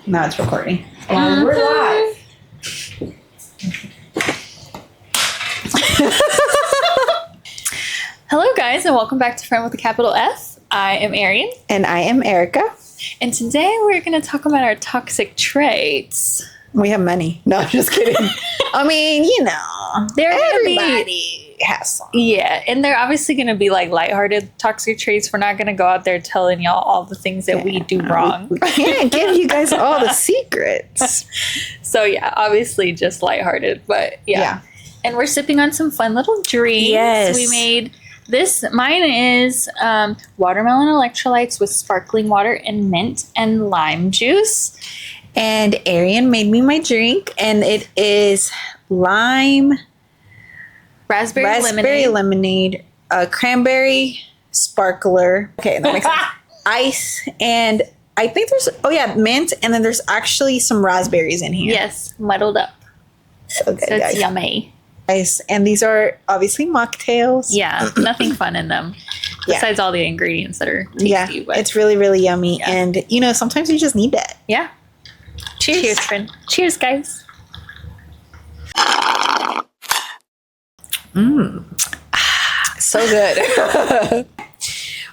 Now it's recording. And we're live. Hello, guys, and welcome back to Friend with a Capital F. I am Arian. And I am Erica. And today we're going to talk about our toxic traits. We have many. No, I'm just kidding. I mean, you know, everybody has some. Yeah, and they're obviously going to be like lighthearted toxic traits. We're not going to go out there telling y'all all the things that we do wrong. We can't give you guys all the secrets. So, yeah, obviously just lighthearted, but yeah. And we're sipping on some fun little drinks. Yes. We made this. Mine is watermelon electrolytes with sparkling water and mint and lime juice. And Arian made me my drink, and it is lime, raspberry lemonade, cranberry sparkler. Okay, that makes sense. Ice, and I think there's mint, and then there's actually some raspberries in here. Yes, muddled up. So good, So it's guys. yummy. Nice. And these are obviously mocktails. Yeah, nothing fun in them. Yeah. Besides all the ingredients that are tasty. Yeah, But it's really, really yummy. Yeah. And, you know, sometimes you just need that. yeah. Cheers. Cheers, friend. Cheers, guys. So good.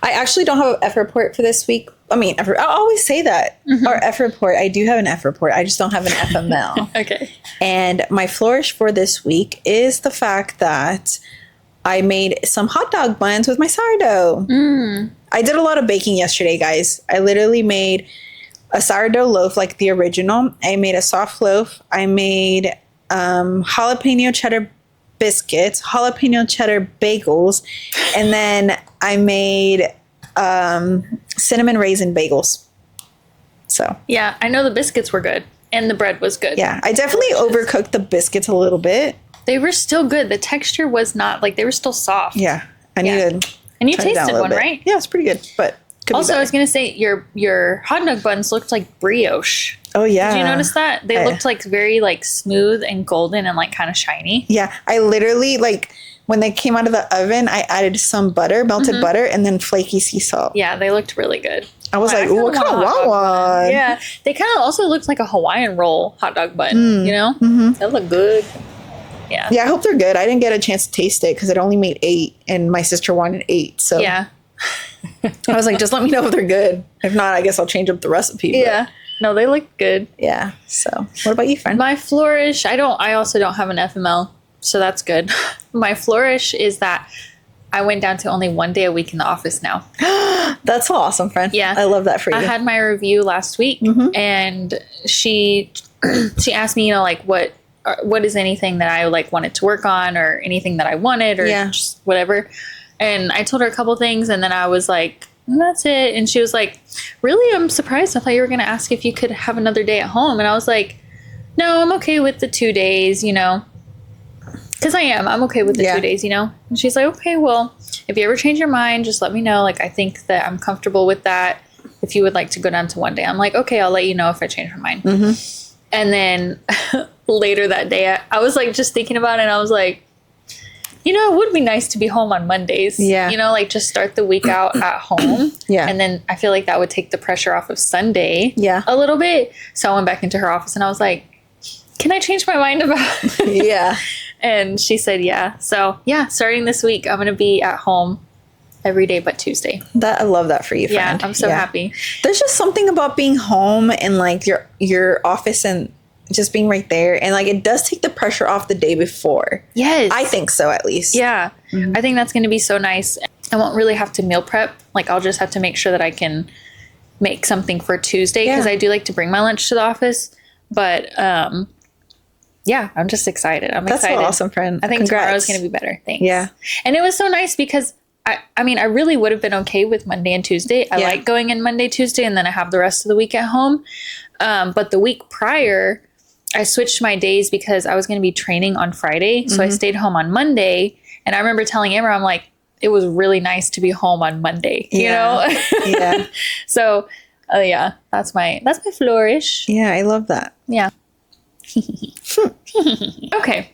I actually don't have an F report for this week. I mean, I always say that. Or F report. I do have an F report. I just don't have an FML. Okay. And my flourish for this week is the fact that I made some hot dog buns with my sourdough. I did a lot of baking yesterday, guys. I literally made a sourdough loaf like the original. I made a soft loaf. I made jalapeno cheddar biscuits, jalapeno cheddar bagels, and then I made cinnamon raisin bagels. So Yeah, I know the biscuits were good and the bread was good. yeah, I definitely overcooked the biscuits a little bit. They were still good. The texture was not like they were still soft. Yeah, I Yeah. needed. And you turn it down a tasted little one, bit. right? Yeah, it's pretty good, but could Also, be I was going to say your hot dog buns looked like brioche. oh yeah. Did you notice that? They I- looked like very like smooth and golden and like kind of shiny. Yeah, I literally like when they came out of the oven, I added some butter, melted butter, and then flaky sea salt. Yeah, they looked really good. I was like, kinda ooh, what kind of want a hot want dog bun. one? Yeah, they kind of also looked like a Hawaiian roll hot dog bun. You know, they look good. Yeah. Yeah, I hope they're good. I didn't get a chance to taste it because it only made 8, and my sister wanted 8. So Yeah. I was like, just let me know if they're good. If not, I guess I'll change up the recipe. but Yeah. No, they look good. yeah. So, what about you, friend? My flourish, I also don't have an FML, so that's good. My flourish is that I went down to only 1 day a week in the office now. That's so awesome, friend. Yeah. I love that for you. I had my review last week, and she asked me, you know, like what is anything that I like wanted to work on, or anything that I wanted, or Yeah. just whatever. And I told her a couple things, and then I was like, that's it. And she was like, really? I'm surprised. I thought you were going to ask if you could have another day at home. And I was like, no, I'm okay with the 2 days, you know, because I'm okay with the 2 days, you know. And she's like, okay, well, if you ever change your mind, just let me know. Like, I think that I'm comfortable with that. If you would like to go down to 1 day, I'm like, okay, I'll let you know if I change my mind. And then later that day, I was like just thinking about it, and I was like, you know, it would be nice to be home on Mondays. Yeah. You know, like just start the week out at home. Yeah. And then I feel like that would take the pressure off of Sunday. Yeah. A little bit. So I went back into her office and I was like, can I change my mind about Yeah. And she said, yeah. So yeah, starting this week, I'm going to be at home every day but Tuesday. I love that for you, friend. Yeah, I'm so happy. There's just something about being home and like your office and just being right there, and like it does take the pressure off the day before. Yes. I think so, at least. Yeah. I think that's going to be so nice. I won't really have to meal prep. Like, I'll just have to make sure that I can make something for Tuesday, because Yeah. I do like to bring my lunch to the office. But yeah, I'm just excited. I'm That's excited. so awesome, friend. I think Congrats. tomorrow's going to be better. Thanks. Yeah. And it was so nice because I mean, I really would have been okay with Monday and Tuesday. I like going in Monday, Tuesday, and then I have the rest of the week at home. But the week prior, I switched my days because I was going to be training on Friday. So I stayed home on Monday. And I remember telling Amber, I'm like, it was really nice to be home on Monday, you know? Yeah. So, yeah, that's my flourish. Yeah, I love that. Yeah. Okay.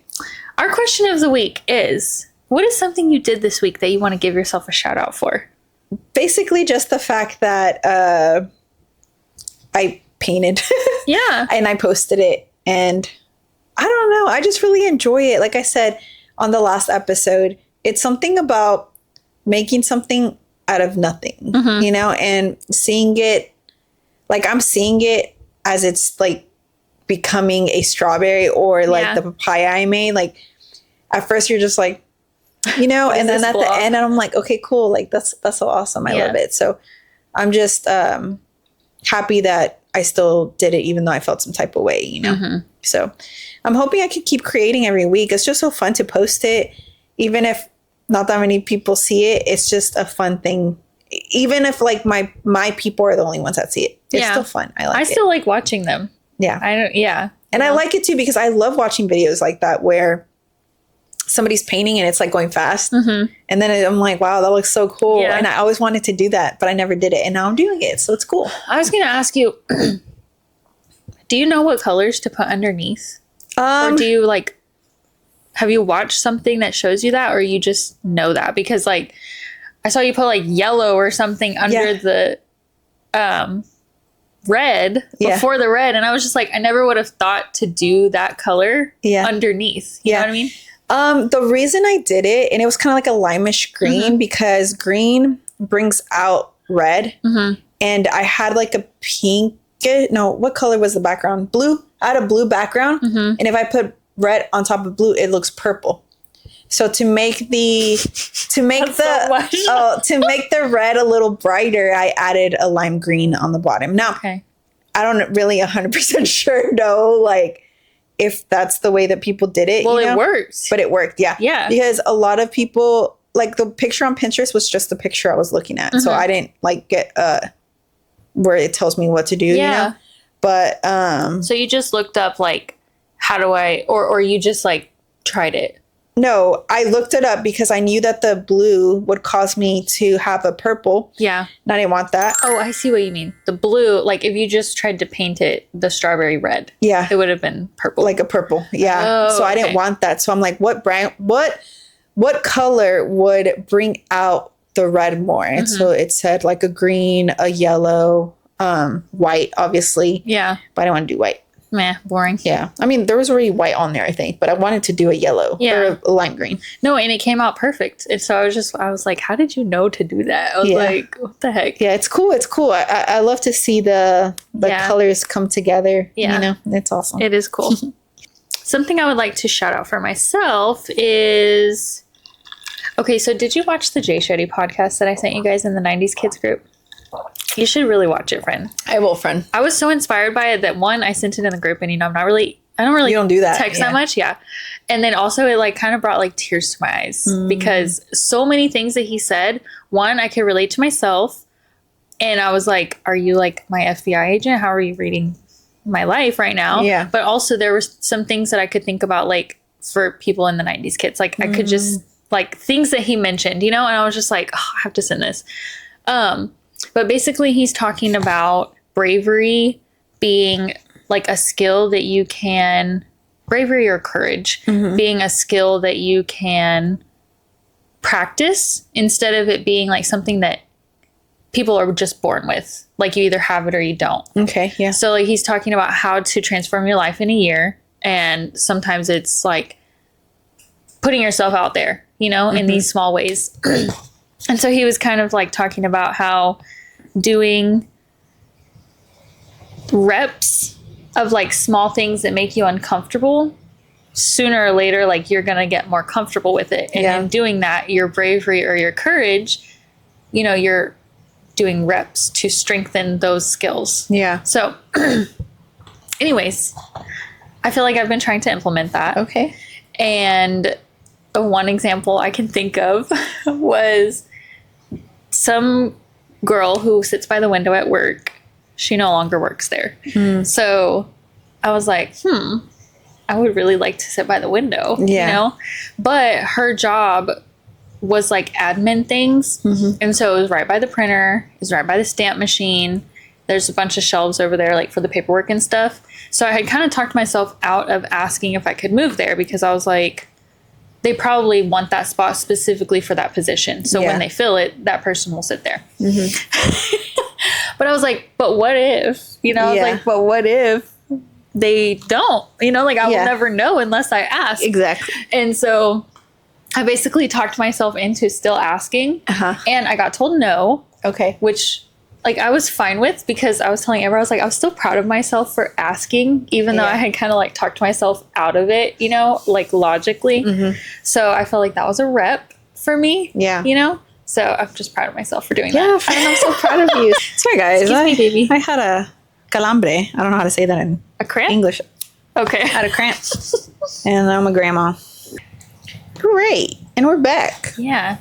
Our question of the week is, what is something you did this week that you want to give yourself a shout out for? Basically just the fact that I painted. Yeah. And I posted it, and I don't know. I just really enjoy it. Like I said on the last episode, it's something about making something out of nothing, you know, and seeing it, like I'm seeing it as it's like becoming a strawberry, or like the papaya I made. Like at first you're just like, you know, and then at the end I'm like, okay, cool. Like that's so awesome. I love it. So I'm just happy that I still did it, even though I felt some type of way, you know? So I'm hoping I could keep creating every week. It's just so fun to post it. Even if not that many people see it, it's just a fun thing. Even if like my people are the only ones that see it, it's still fun. I still like watching them. Yeah. And I like it too, because I love watching videos like that where somebody's painting and it's like going fast. And then I'm like, wow, that looks so cool. And I always wanted to do that, but I never did it. And now I'm doing it. So it's cool. I was going to ask you, do you know what colors to put underneath? Or do you like, have you watched something that shows you that, or you just know that? Because like, I saw you put like yellow or something under the red before the red. And I was just like, I never would have thought to do that color underneath. You know what I mean? The reason I did it, and it was kind of like a limeish green, because green brings out red. And I had like a pink, no, what color was the background? Blue. I had a blue background. And if I put red on top of blue, it looks purple. So to make the red a little brighter, I added a lime green on the bottom. Now, I don't really 100% sure know, like, if that's the way that people did it. Well, you know? It worked. But it worked, yeah. Because a lot of people, like the picture on Pinterest was just the picture I was looking at. So I didn't like get where it tells me what to do, you know? But so you just looked up like, how do I, or you just like tried it? No, I looked it up because I knew that the blue would cause me to have a purple. Yeah. And I didn't want that. Oh, I see what you mean. The blue, like if you just tried to paint it the strawberry red, it would have been purple. Like a purple. Yeah. So I didn't want that. So I'm like, what color would bring out the red more? And so it said like a green, a yellow, white, obviously. Yeah. But I don't want to do white. Meh, boring. Yeah. I mean, there was already white on there, I think, but I wanted to do a yellow or a lime green. No, and it came out perfect. And so I was like, how did you know to do that? I was like, what the heck? Yeah, it's cool. It's cool. I love to see the colors come together. Yeah. You know, it's awesome. It is cool. Something I would like to shout out for myself is, okay, so did you watch the Jay Shetty podcast that I sent you guys in the 90s Kids group? You should really watch it, friend. I will, friend. I was so inspired by it that one, I sent it in the group, and you know, I don't do that. Text that much. Yeah. And then also it like kind of brought like tears to my eyes because so many things that he said, one, I could relate to myself. And I was like, are you like my FBI agent? How are you reading my life right now? Yeah. But also there were some things that I could think about, like for people in the 90s kids, like I could just like things that he mentioned, you know, and I was just like, oh, I have to send this. But basically he's talking about bravery being like a skill that you can, bravery or courage being a skill that you can practice instead of it being like something that people are just born with. Like you either have it or you don't. Okay. Yeah. So like he's talking about how to transform your life in a year. And sometimes it's like putting yourself out there, you know, in these small ways. And so he was kind of like talking about how doing reps of like small things that make you uncomfortable, sooner or later, like you're going to get more comfortable with it. And in doing that, your bravery or your courage, you know, you're doing reps to strengthen those skills. Yeah. So anyways, I feel like I've been trying to implement that. Okay. And one example I can think of was some girl who sits by the window at work. She no longer works there. So I was like, I would really like to sit by the window, you know? But her job was like admin things. And so it was right by the printer. It was right by the stamp machine. There's a bunch of shelves over there, like for the paperwork and stuff. So I had kind of talked myself out of asking if I could move there because I was like, they probably want that spot specifically for that position. So when they fill it, that person will sit there. But I was like, but what if, you know, like, but what if they don't, like I Yeah. will never know unless I ask. Exactly. And so I basically talked myself into still asking, and I got told no, Okay. which like I was fine with, because I was telling Amber, I was like, I was still proud of myself for asking, even though I had kind of like talked myself out of it, like logically. So I felt like that was a rep for me. Yeah. So I'm just proud of myself for doing Yeah, that. friend, I'm so proud of you. Sorry, guys. Excuse me, baby. I had a calambre. I don't know how to say that in A cramp? English. Okay. I had a cramp. And I'm a grandma. Great. And we're back. Yeah.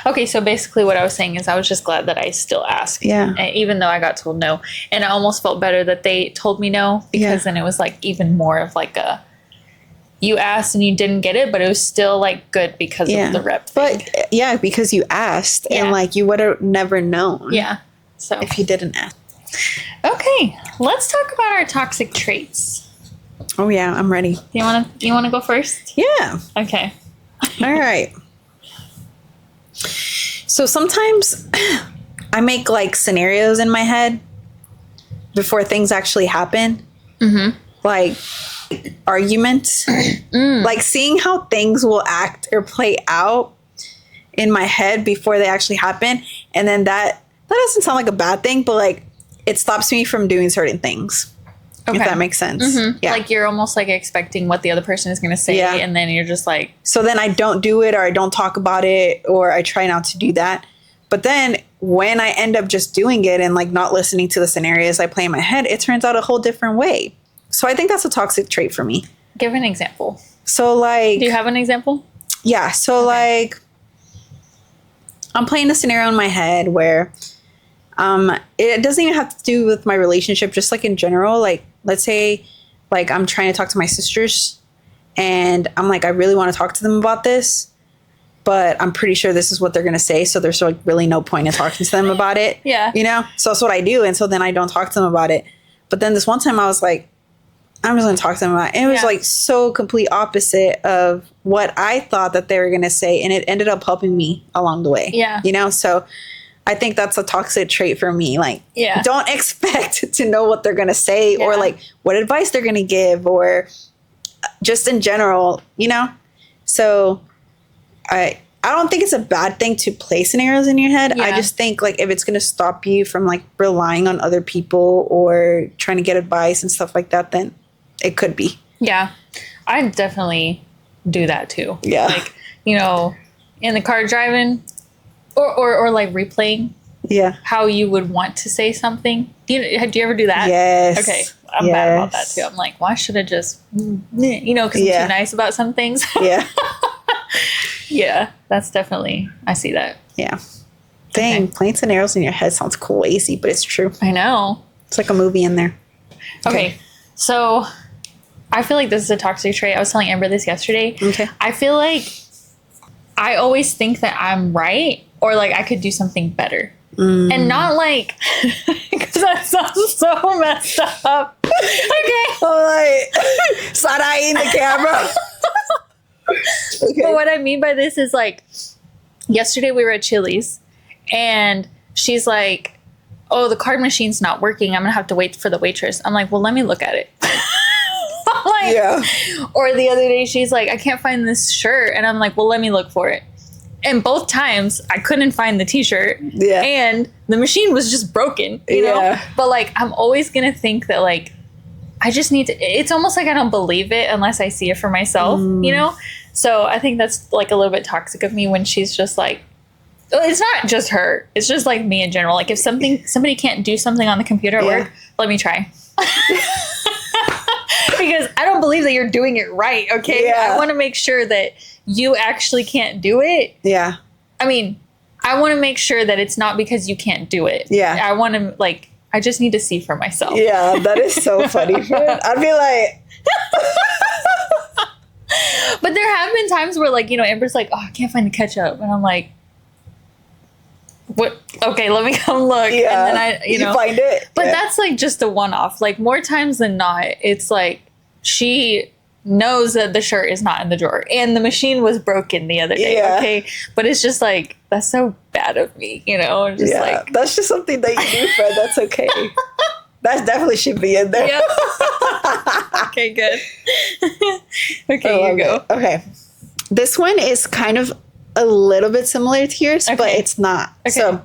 Okay, so basically what I was saying is I was just glad that I still asked. Yeah. Even though I got told no. And I almost felt better that they told me no, because then it was like even more of like a, you asked and you didn't get it, but it was still like good because of the rep thing. But yeah, because you asked and like you would have never known. Yeah. So If you didn't ask. okay, let's talk about our toxic traits. Oh yeah, I'm ready. You wanna go first? Yeah. Okay. All right. So sometimes I make like scenarios in my head before things actually happen. Like arguments. Like seeing how things will act or play out in my head before they actually happen. And then that doesn't sound like a bad thing, but like it stops me from doing certain things. If that makes sense. Yeah. Like you're almost like expecting what the other person is going to say, and then you're just like, so then I don't do it, or I don't talk about it, or I try not to do that. But then when I end up just doing it and like not listening to the scenarios I play in my head, it turns out a whole different way. So I think that's a toxic trait for me. give an example. So like, Do you have an example? yeah. So like I'm playing a scenario in my head where it doesn't even have to do with my relationship, just like in general. Like, let's say like I'm trying to talk to my sisters and I'm like, I really want to talk to them about this, but I'm pretty sure this is what they're going to say. So there's like really no point in talking to them about it. Yeah. So that's what I do. And so then I don't talk to them about it. But then this one time I was like, I'm just going to talk to them about it. And it was like so complete opposite of what I thought that they were going to say. And it ended up helping me along the way. Yeah. So I think that's a toxic trait for me. Like, don't expect to know what they're going to say or like what advice they're going to give or just in general, So I don't think it's a bad thing to play scenarios in your head. I just think like if it's going to stop you from like relying on other people or trying to get advice and stuff like that, then it could be. Yeah. I definitely do that too. Yeah. Like, in the car driving or like replaying how you would want to say something. Do you ever do that? Yes. Okay. I'm bad about that too. I'm like, why should I just, because I'm too nice about some things. Yeah. Yeah, that's definitely, I see that. Yeah. Dang, playing scenarios in your head sounds crazy, but it's true. I know. It's like a movie in there. Okay. So I feel like this is a toxic trait. I was telling Amber this yesterday. Okay. I feel like I always think that I'm right or like I could do something better. And not like, because that sounds so messed up. Okay. Like, side-eyeing the camera. Okay. But what I mean by this is like, yesterday we were at Chili's and she's like, oh, the card machine's not working. I'm going to have to wait for the waitress. I'm like, well, let me look at it. Or the other day she's like, I can't find this shirt. And I'm like, well, let me look for it. And both times I couldn't find the t-shirt and the machine was just broken, you know? But like, I'm always going to think that like, I just need to, it's almost like I don't believe it unless I see it for myself, So I think that's like a little bit toxic of me when she's just like, it's not just her. It's just like me in general. Like if somebody can't do something on the computer at work, let me try. Because I don't believe that you're doing it right. Okay. I want to make sure that you actually can't do it. Yeah. I mean, I want to make sure that it's not because you can't do it. Yeah. I want to like, I just need to see for myself. Yeah. That is so funny. I'd be like, but there have been times where like, Amber's like, oh, I can't find the ketchup. And I'm like, what? Okay, let me come look. Yeah. And then you find it. But that's like just a one-off. Like more times than not, it's like she knows that the shirt is not in the drawer and the machine was broken the other day. Okay. But it's just like, that's so bad of me, Just like, that's just something that you do, Fred. That's okay. That definitely should be in there. Yep. Okay, good. Okay, you go. Okay. This one is kind of a little bit similar to yours, but it's not. Okay.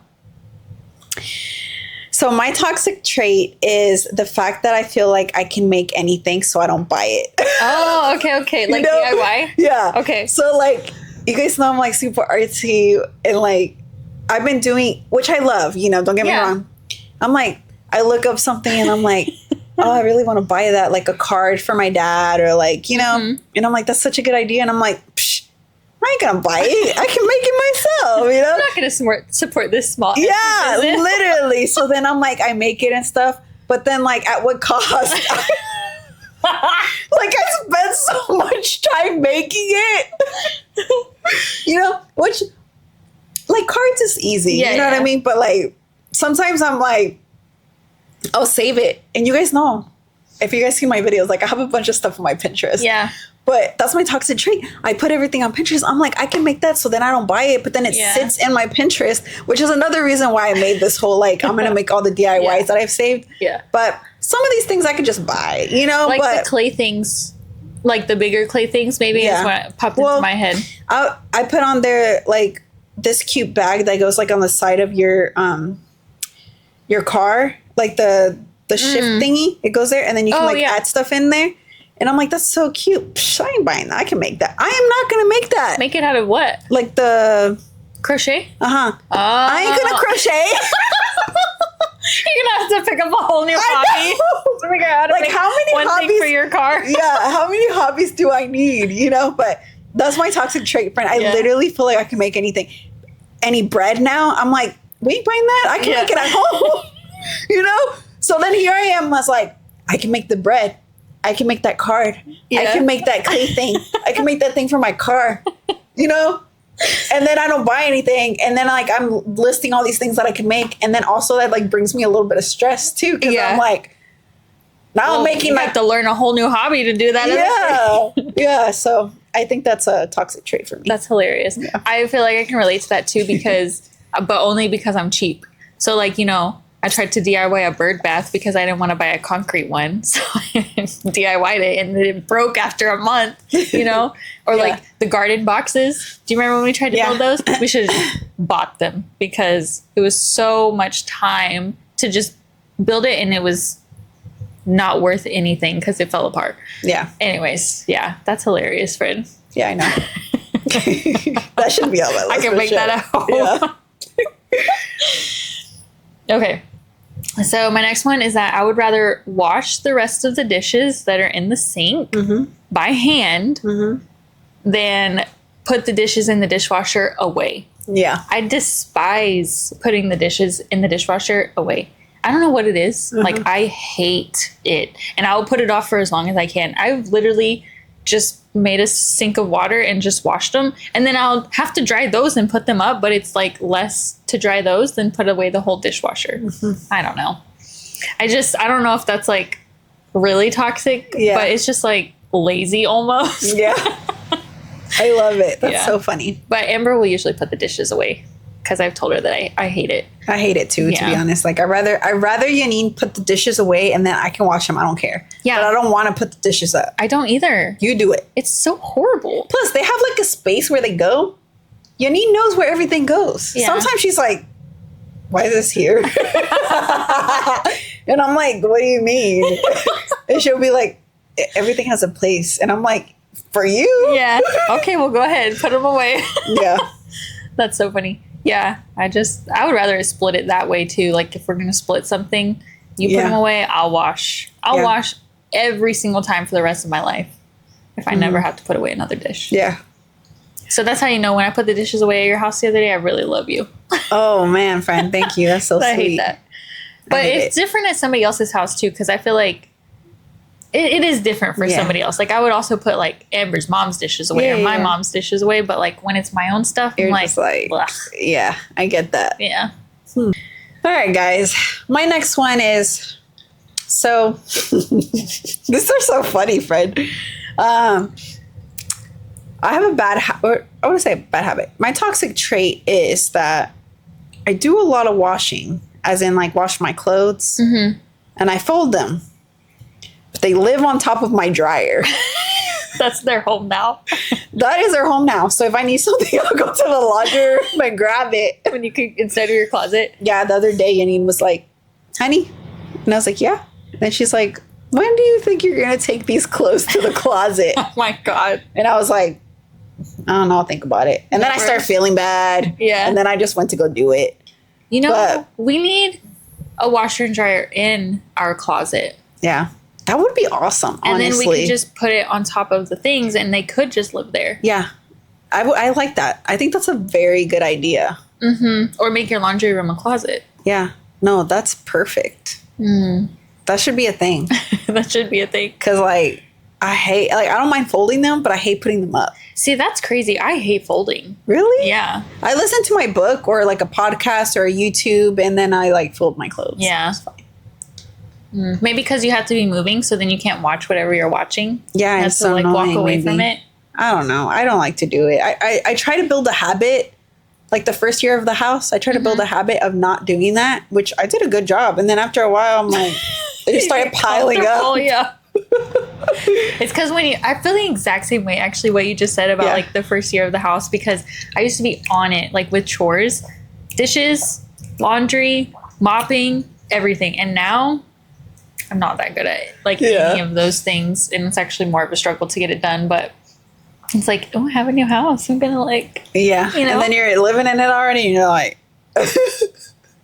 So my toxic trait is the fact that I feel like I can make anything, so I don't buy it. Oh, okay. Like DIY? Yeah. Okay. So like, you guys know I'm like super artsy and like, I've been doing, which I love, don't get me wrong. I'm like, I look up something and I'm like, oh, I really want to buy that, like a card for my dad or like, and I'm like, that's such a good idea. And I'm like, I ain't gonna buy it. I can make it myself, I'm not gonna support this small. Yeah, literally. So then I'm like, I make it and stuff, but then like, at what cost? Like I spent so much time making it, which like cards is easy, you know what I mean? But like, sometimes I'm like, I'll save it. And you guys know, if you guys see my videos, like I have a bunch of stuff on my Pinterest. Yeah. But that's my toxic trait. I put everything on Pinterest. I'm like, I can make that, so then I don't buy it. But then it sits in my Pinterest, which is another reason why I made this whole, like, I'm going to make all the DIYs that I've saved. Yeah. But some of these things I could just buy, Like but the clay things, like the bigger clay things, maybe is what popped into my head. I put on there, like, this cute bag that goes, like, on the side of your car. Like, the shift thingy. It goes there, and then you can, add stuff in there. And I'm like, that's so cute. Psh, I ain't buying that. I can make that. I am not going to make that. Make it out of what? Like the... Crochet? Uh-huh. I ain't going to crochet. You're going to have to pick up a whole new hobby. To figure out how to like, make how many one hobbies, thing for your car. Yeah, how many hobbies do I need, But that's my toxic trait, friend. I literally feel like I can make anything. Any bread now, I'm like, we ain't buying that. I can make it at home. So then here I am. I was like, I can make the bread. I can make that card. I can make that clay thing. I can make that thing for my car, And then I don't buy anything. And then like I'm listing all these things that I can make. And then also that like brings me a little bit of stress too. Cause I'm like, now I'm making have to learn a whole new hobby to do that. Yeah. Yeah. So I think that's a toxic trait for me. That's hilarious. Yeah. I feel like I can relate to that too because, but only because I'm cheap. So like, I tried to DIY a bird bath because I didn't want to buy a concrete one. So I DIY'd it and it broke after a month, Or like the garden boxes. Do you remember when we tried to build those? We should have bought them because it was so much time to just build it and it was not worth anything because it fell apart. Yeah. Anyways, that's hilarious, Fred. Yeah, I know. That should be all that. I can make that at home. Yeah. Okay. So my next one is that I would rather wash the rest of the dishes that are in the sink by hand than put the dishes in the dishwasher away. Yeah. I despise putting the dishes in the dishwasher away. I don't know what it is. Like, I hate it. And I will put it off for as long as I can. I've literally just made a sink of water and just washed them. And then I'll have to dry those and put them up. But it's like less to dry those than put away the whole dishwasher. I don't know. I don't know if that's like really toxic. Yeah. But it's just like lazy almost. Yeah. I love it. That's so funny. But Amber will usually put the dishes away. Because I've told her that I hate it. I hate it too, to be honest. Like, I'd rather Yanine put the dishes away and then I can wash them. I don't care. Yeah. But I don't want to put the dishes up. I don't either. You do it. It's so horrible. Plus, they have like a space where they go. Yanine knows where everything goes. Yeah. Sometimes she's like, why is this here? And I'm like, what do you mean? And she'll be like, everything has a place. And I'm like, for you? Yeah. Okay, well, go ahead. Put them away. Yeah. That's so funny. Yeah, I would rather split it that way too. Like if we're going to split something, you put them away, I'll wash. I'll wash every single time for the rest of my life if I never have to put away another dish. Yeah. So that's how you know when I put the dishes away at your house the other day, I really love you. Oh man, friend, thank you. That's so sweet. I hate that. But it's different at somebody else's house too because I feel like it is different for somebody else. Like I would also put like Amber's mom's dishes away or my mom's dishes away. But like when it's my own stuff, you're I'm just like yeah, I get that. Yeah. All right, guys. My next one is so these are so funny, Fred. I have a bad habit. I want to say bad habit. My toxic trait is that I do a lot of washing, as in like wash my clothes and I fold them. But they live on top of my dryer. That's their home now. That is their home now. So if I need something, I'll go to the laundry room and grab it. When you could, instead of your closet. Yeah, the other day, Yanine was like, honey. And I was like, yeah. And she's like, when do you think you're going to take these clothes to the closet? Oh my God. And I was like, I don't know, I'll think about it. And then I started feeling bad. Yeah. And then I just went to go do it. You know, we need a washer and dryer in our closet. Yeah. That would be awesome, and honestly. then we could just put it on top of the things and they could just live there. Yeah. I like that. I think that's a very good idea. Mm-hmm. Or make your laundry room a closet. Yeah. No, that's perfect. That should be a thing. That should be a thing. Because, like, I don't mind folding them, but I hate putting them up. See, that's crazy. I hate folding. Really? Yeah. I listen to my book or, like, a podcast or a YouTube, and then I, like, fold my clothes. Yeah. It's fine. Maybe because you have to be moving, so then you can't watch whatever you're watching. Yeah, you have it's to so like walk annoying, away maybe. from it. I don't know. I don't like to do it. I try to build a habit. Like the first year of the house, I tried to build a habit of not doing that, which I did a good job. And then after a while, I'm like, it just started piling up. Oh yeah. It's because I feel the exact same way. Actually, what you just said about like the first year of the house, because I used to be on it, like with chores, dishes, laundry, mopping, everything, and now I'm not that good at like any of those things, and it's actually more of a struggle to get it done. But it's like, oh, I have a new house. I'm gonna like, you know? And then you're living in it already, and you're like, I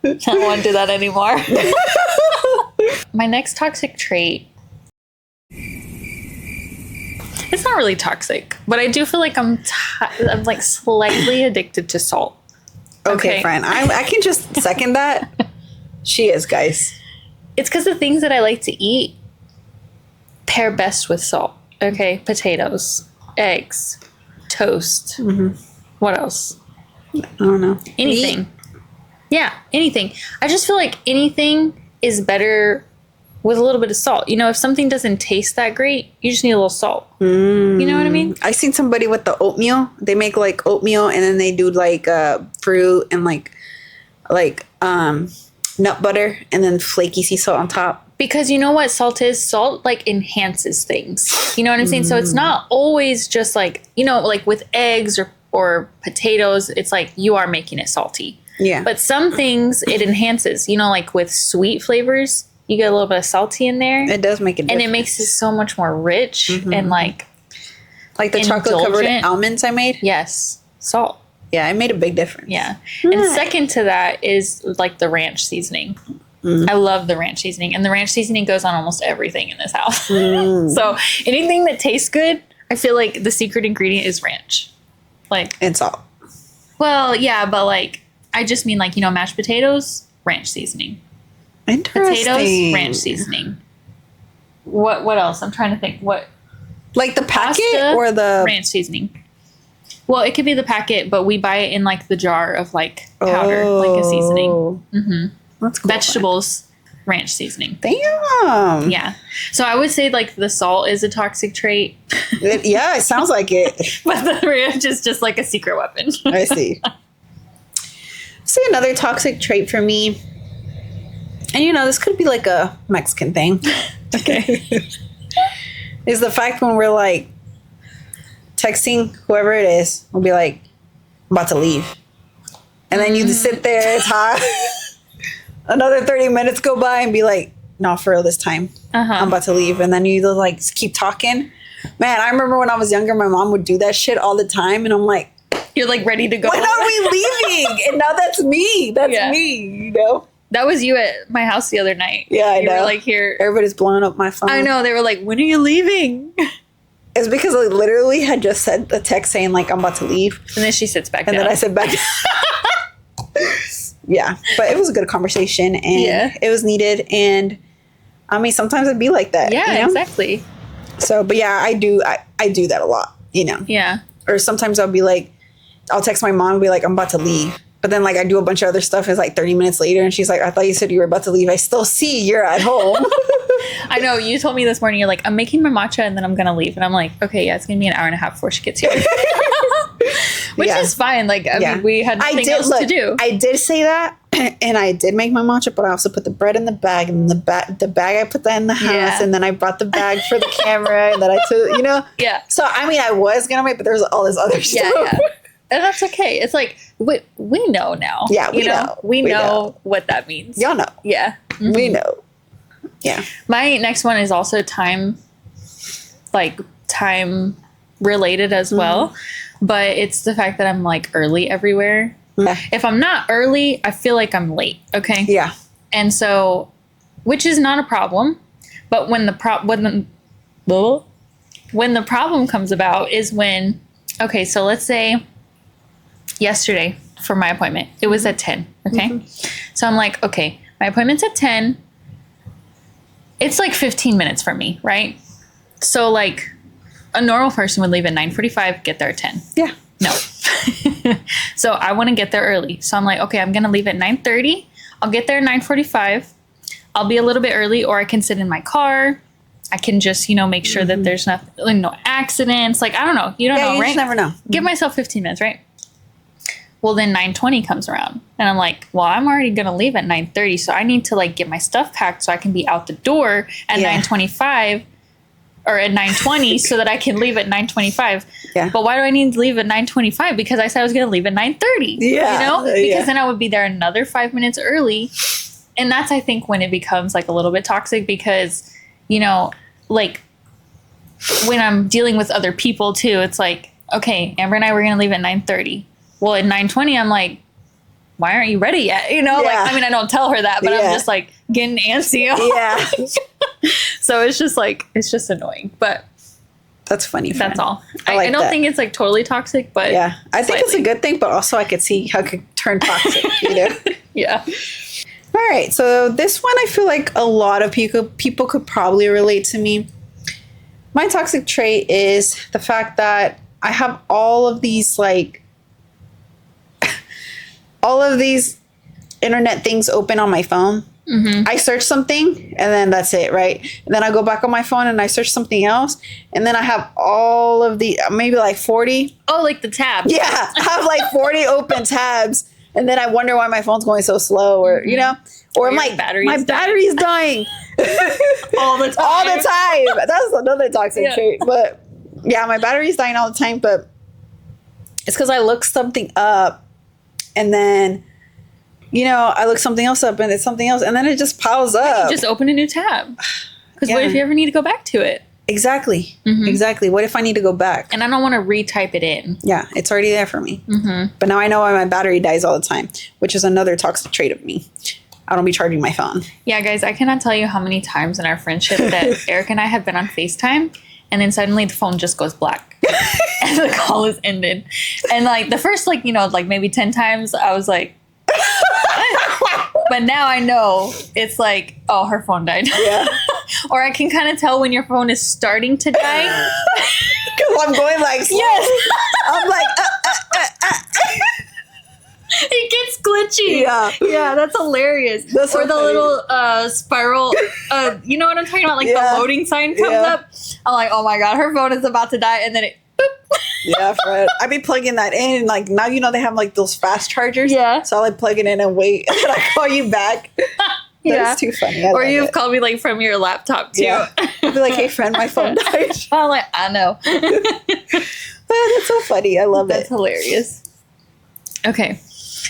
don't want to do that anymore. My next toxic trait. It's not really toxic, but I do feel like I'm like slightly addicted to salt. okay, friend, I can just second that. She is, guys. It's because the things that I like to eat pair best with salt. Okay, potatoes, eggs, toast. What else? I don't know. Anything. Meat? Yeah, anything. I just feel like anything is better with a little bit of salt. You know, if something doesn't taste that great, you just need a little salt. You know what I mean? I seen somebody with the oatmeal. They make like oatmeal, and then they do like fruit and like nut butter, and then flaky sea salt on top. Because you know what salt is? Salt like enhances things. You know what I'm saying? So it's not always just like, you know, like with eggs or potatoes, it's like you are making it salty. Yeah. But some things it enhances. You know, like with sweet flavors, you get a little bit of salty in there. It does make a difference. And it makes it so much more rich and like the chocolate covered almonds I made. Yes. Salt. Yeah, it made a big difference. Yeah. And second to that is like the ranch seasoning. I love the ranch seasoning. And the ranch seasoning goes on almost everything in this house. So anything that tastes good, I feel like the secret ingredient is ranch. Like, and salt. Well, yeah, but like, I just mean like, you know, mashed potatoes, ranch seasoning. Interesting. Potatoes, ranch seasoning. What else? I'm trying to think. What? Like the packet Pasta, or the ranch seasoning. Well, it could be the packet, but we buy it in like the jar of like powder, like a seasoning. That's cool. Vegetables, ranch seasoning. Damn. Yeah. So I would say like the salt is a toxic trait, It sounds like it. but the ranch is just like a secret weapon. I see. See, another toxic trait for me, and you know, this could be like a Mexican thing. Okay. Is the fact when we're like texting whoever it is, we'll be like, I'm about to leave. And then you just sit there, it's hot. Another 30 minutes go by and be like, no, for real this time. I'm about to leave. And then you just like keep talking. Man, I remember when I was younger, my mom would do that shit all the time. And I'm like, You're like ready to go. when are we leaving? And now that's me. That's me, you know? That was you at my house the other night. Yeah, I know. You were like here. Everybody's blowing up my phone. I know. They were like, when are you leaving? It's because I literally had just sent the text saying like, I'm about to leave. And then she sits back down. And then I sit back. Yeah, but it was a good conversation and it was needed. And I mean, sometimes it'd be like that. Yeah, you know? exactly. So, but yeah, I do that a lot, you know? Yeah. Or sometimes I'll be like, I'll text my mom and be like, I'm about to leave. But then like I do a bunch of other stuff. It's like 30 minutes later. And she's like, I thought you said you were about to leave. I still see you're at home. I know. You told me this morning, you're like, I'm making my matcha and then I'm going to leave. And I'm like, okay, yeah, it's going to be an hour and a half before she gets here. Which is fine. Like, I mean, we had nothing else to do. I did say that, And I did make my matcha, but I also put the bread in the bag, and the bag I put that in the house, Yeah. and then I brought the bag for the camera, and then I took, Yeah. So I mean, I was gonna make, but there's all this other stuff. Yeah. And that's okay. It's like, we know now. Yeah, we know. We know what that means. Y'all know. Yeah. Mm-hmm. We know. Yeah. My next one is also time related as well. But it's the fact that I'm like early everywhere. Yeah. If I'm not early, I feel like I'm late. Okay. Yeah. And so, which is not a problem. But when the problem comes about is when, okay, so let's say yesterday for my appointment, it was at 10. Okay. So I'm like, okay, my appointment's at 10. It's like 15 minutes from me, right? So like a normal person would leave at 9:45, get there at 10. Yeah. No. So I want to get there early. So I'm like, okay, I'm going to leave at 9:30. I'll get there at 9:45. I'll be a little bit early, or I can sit in my car. I can just, make sure that there's no accidents. Like, I don't know. You don't know, you right? just never know. Give myself 15 minutes, right? Well, then 9:20 comes around. And I'm like, well, I'm already going to leave at 9:30. So I need to like get my stuff packed so I can be out the door at 9:25 or at 9:20 so that I can leave at 9:25. Yeah. But why do I need to leave at 9:25? Because I said I was going to leave at 9:30. Yeah. Because then I would be there another 5 minutes early. And that's, I think, when it becomes like a little bit toxic because, like when I'm dealing with other people too, it's like, okay, Amber and I were going to leave at 9:30. Well, at 9:20, I'm like, why aren't you ready yet? Like, I mean, I don't tell her that, but I'm just like getting antsy. Yeah. So it's just annoying, but that's funny. That's all. I don't think it's like totally toxic, but yeah, I think it's a good thing, but also I could see how it could turn toxic, Yeah. All right. So this one, I feel like a lot of people could probably relate to me. My toxic trait is the fact that I have all of these internet things open on my phone. I search something and then that's it, right? And then I go back on my phone and I search something else. And then I have all of the, maybe like 40. Oh, like the tabs. Yeah. I have like 40 open tabs. And then I wonder why my phone's going so slow or, or I'm like, my battery's dying. All the time. All the time. That's another toxic trait. But yeah, my battery's dying all the time. But it's because I look something up and then, I look something else up and it's something else. And then it just piles up. Just open a new tab. Because what if you ever need to go back to it? Exactly. Exactly. What if I need to go back? And I don't want to retype it in. Yeah, it's already there for me. But now I know why my battery dies all the time, which is another toxic trait of me. I don't be charging my phone. Yeah, guys, I cannot tell you how many times in our friendship that Eric and I have been on FaceTime and then suddenly the phone just goes black and the call is ended. And like the first, maybe 10 times I was like, but now I know it's like, oh, her phone died. Yeah. Or I can kind of tell when your phone is starting to die. Because I'm going like, yes. I'm like, It gets glitchy. Yeah. Yeah, that's hilarious. That's or so the funny. little spiral, you know what I'm talking about? Like the loading sign comes up. I'm like, oh my God, her phone is about to die. And then it, boop. Yeah, Fred. I be plugging that in. Like now, they have like those fast chargers. Yeah. So I like plug it in and wait. And I call you back. That's too funny. Or you've called me like from your laptop too. Yeah. I'll be like, hey, friend, my phone died. I'm like, I know. That's so funny. I love That's it. hilarious. Okay.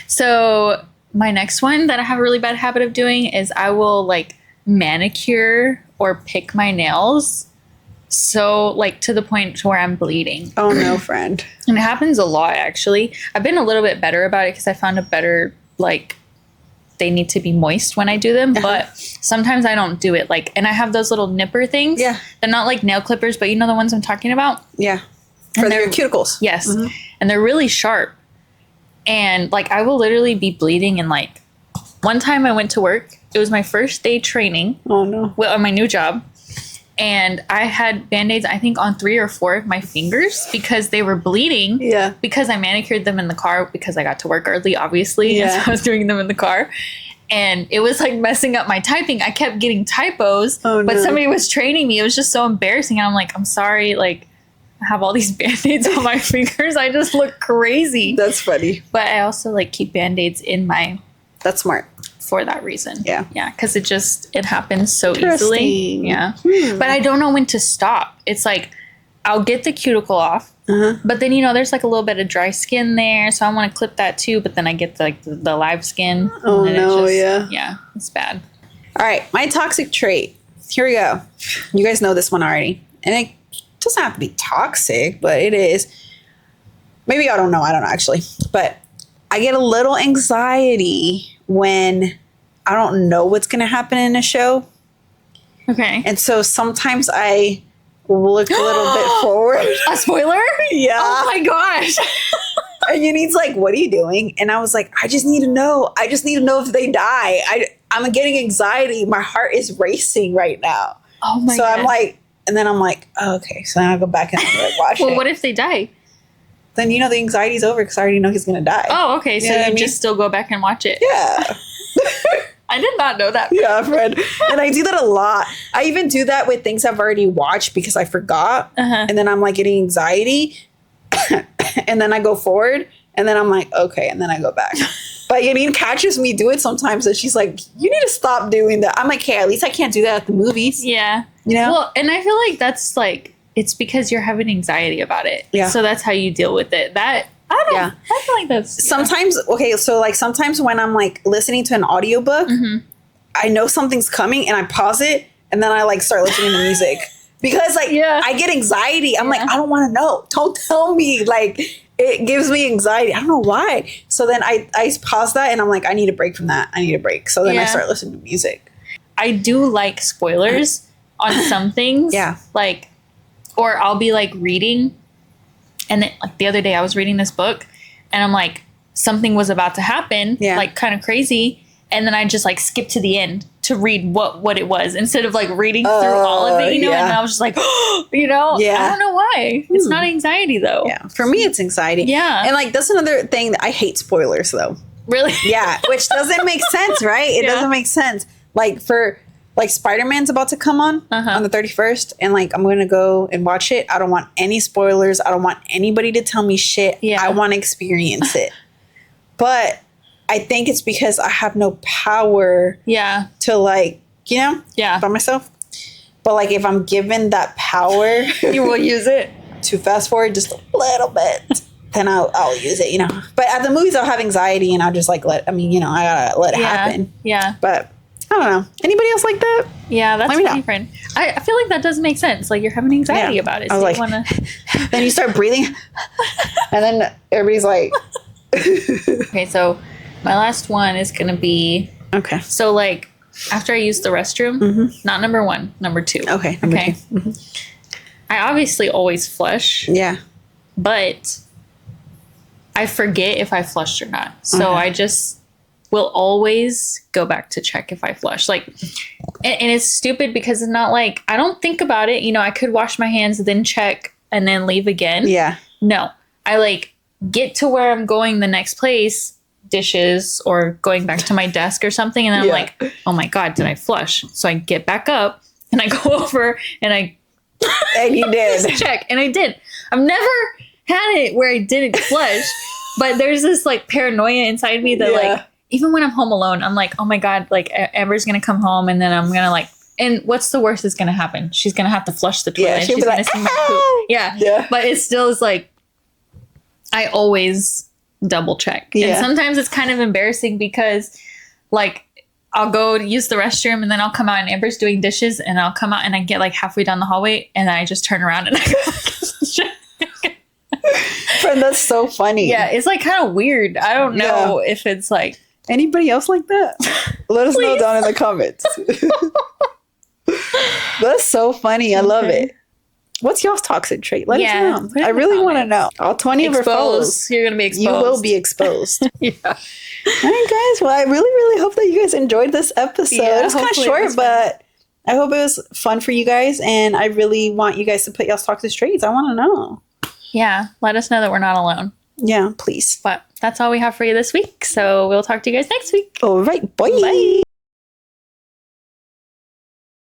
So my next one that I have a really bad habit of doing is I will like manicure or pick my nails. So like to the point to where I'm bleeding. Oh no, friend. And it happens a lot actually. I've been a little bit better about it because I found a better they need to be moist when I do them, but sometimes I don't do it. And I have those little nipper things. Yeah. They're not like nail clippers, but you know the ones I'm talking about? Yeah. For their cuticles. Yes. And they're really sharp. And I will literally be bleeding and one time I went to work. It was my first day training. Oh no. On my new job. And I had Band-Aids, I think, on 3 or 4 of my fingers because they were bleeding. Yeah. Because I manicured them in the car because I got to work early, obviously. Yeah. And so I was doing them in the car. And it was messing up my typing. I kept getting typos. Oh, but no. somebody was training me. It was just so embarrassing. And I'm like, I'm sorry. I have all these Band-Aids on my fingers. I just look crazy. That's funny. But I also keep Band-Aids in my That's smart. For that reason. Yeah. Yeah. Because it happens so Interesting. easily. Yeah. But I don't know when to stop. It's like, I'll get the cuticle off. But then, there's like a little bit of dry skin there. So I want to clip that too. But then I get the live skin. Oh, no. Yeah. It's bad. All right. My toxic trait. Here we go. You guys know this one already. And it doesn't have to be toxic, but it is. Maybe I don't know actually. But I get a little anxiety when I don't know what's going to happen in a show. Okay. And so sometimes I look a little bit forward. A spoiler? Yeah. Oh my gosh. And Unique's like, what are you doing? And I was like, I just need to know. I just need to know if they die. I'm getting anxiety. My heart is racing right now. Oh my god. So I'm like, and then I'm like, oh, okay. So then I'll go back and watch it. Well, what if they die? Then the anxiety's over because I already know he's going to die. Oh, okay. So You know just still go back and watch it. Yeah. I did not know that. Yeah, Fred. And I do that a lot. I even do that with things I've already watched because I forgot. And then I'm like getting anxiety. And then I go forward. And then I'm like, okay. And then I go back. But Yanine catches me do it sometimes. And she's like, you need to stop doing that. I'm like, hey, at least I can't do that at the movies. Yeah. Well, and I feel like that's like, it's because you're having anxiety about it. Yeah. So that's how you deal with it. I don't know. I feel like that's... Sometimes, okay, so like sometimes when I'm like listening to an audiobook, I know something's coming and I pause it and then I like start listening to music. Because like I get anxiety. I'm like, I don't want to know. Don't tell me. Like it gives me anxiety. I don't know why. So then I pause that and I'm like, I need a break from that. I need a break. So then I start listening to music. I do like spoilers on some things. Yeah. Like, or I'll be like reading. And then like the other day I was reading this book and I'm like, something was about to happen. Like kind of crazy. And then I just like skip to the end to read what it was instead of like reading through all of it, and I was just like, I don't know why. It's not anxiety though. Yeah. For me, it's anxiety. Yeah. And like, that's another thing that I hate spoilers though. Really? Yeah. Which doesn't make sense, right? It doesn't make sense. Like for like Spider-Man's about to come on the 31st and like, I'm going to go and watch it. I don't want any spoilers. I don't want anybody to tell me shit. I want to experience it. But I think it's because I have no power to like, by myself. But like if I'm given that power, you will use it to fast forward just a little bit, then I'll use it, But at the movies I'll have anxiety and I'll just like I gotta let it happen. Yeah. But I don't know. Anybody else like that? Yeah, that's different. I feel like that does make sense. Like you're having anxiety about it. I was like, then you start breathing and then everybody's like. Okay, so my last one is going to be... Okay. So, like, after I use the restroom, not number 1, number 2. Okay. Number 2. I obviously always flush. Yeah. But I forget if I flushed or not. So I just will always go back to check if I flush. Like, and it's stupid because it's not like... I don't think about it. I could wash my hands, then check, and then leave again. Yeah. No. I, like, get to where I'm going the next place... dishes or going back to my desk or something and then I'm like, oh my god, did I flush? So I get back up and I go over and and you did check and I did. I've never had it where I didn't flush, but there's this like paranoia inside me that like even when I'm home alone, I'm like, oh my god, like Amber's gonna come home and then I'm gonna like, and what's the worst that's gonna happen? She's gonna have to flush the toilet. She's gonna like, see my poop. Yeah, but it still is like I always double check. And sometimes it's kind of embarrassing because like I'll go use the restroom and then I'll come out and Amber's doing dishes and I'll come out and I get like halfway down the hallway and I just turn around and I go check. Friend, that's so funny. Yeah, it's like kind of weird. I don't know if it's like anybody else like that? Let us know down in the comments. That's so funny. I love it. What's y'all's toxic trait? Let us know. I really want to know. All 20 of our followers. You're going to be exposed. You will be exposed. Yeah. All right, guys. Well, I really, really hope that you guys enjoyed this episode. It was kind of short, but I hope it was fun for you guys. And I really want you guys to put y'all's toxic traits. I want to know. Yeah. Let us know that we're not alone. Yeah, please. But that's all we have for you this week. So we'll talk to you guys next week. All right. Bye. Bye.